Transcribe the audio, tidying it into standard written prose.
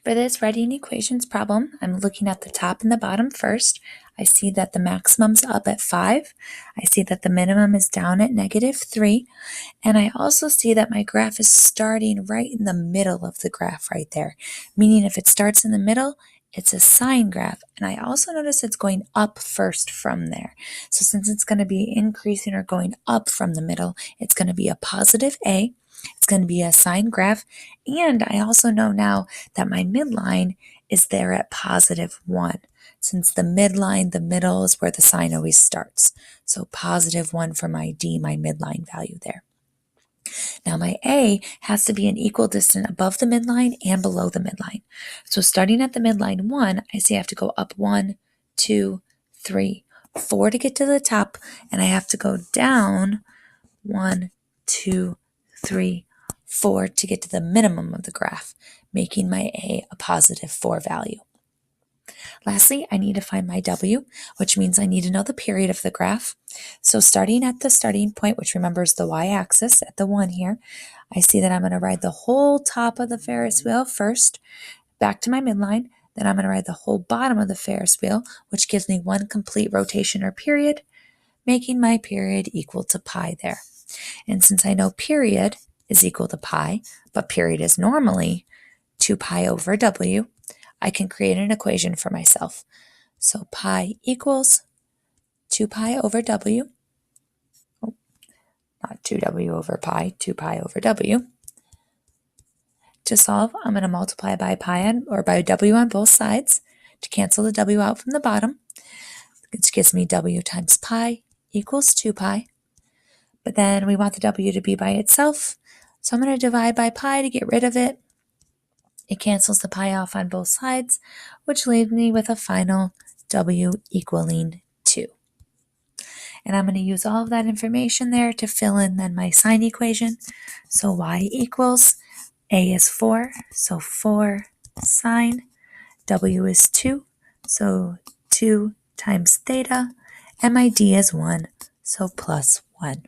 For this writing equations problem, I'm looking at the top and the bottom first. I see that the maximum's up at 5. I see that the minimum is down at -3. And I also see that my graph is starting right in the middle of the graph right there. Meaning if it starts in the middle, it's a sine graph. And I also notice it's going up first from there. So since it's going to be increasing or going up from the middle, it's going to be a positive A. It's going to be a sine graph. And I also know now that my midline is there at +1. Since the midline, the middle is where the sine always starts. So +1 for my D, my midline value there. Now my A has to be an equal distance above the midline and below the midline. So starting at the midline 1, I see I have to go up 1, 2, 3, 4 to get to the top, and I have to go down 1, 2, 3, 4 to get to the minimum of the graph, making my A a +4 value. Lastly, I need to find my W, which means I need to know the period of the graph. So starting at the starting point, which remembers the y-axis at the 1 here, I see that I'm going to ride the whole top of the Ferris wheel first, back to my midline. Then I'm going to ride the whole bottom of the Ferris wheel, which gives me 1 complete rotation or period, making my period equal to pi there. And since I know period is equal to pi, but period is normally 2 pi over W, I can create an equation for myself. So pi equals 2 pi over W, not 2W over pi, 2 pi over W. To solve, I'm going to multiply by by W on both sides to cancel the W out from the bottom, which gives me W times pi equals 2 pi. But then we want the W to be by itself, so I'm going to divide by pi to get rid of it. It cancels the pi off on both sides, which leaves me with a final W equaling 2. And I'm going to use all of that information there to fill in then my sine equation. So y equals, A is 4, so 4 sine. W is 2, so 2 times theta. And my D is 1, so +1.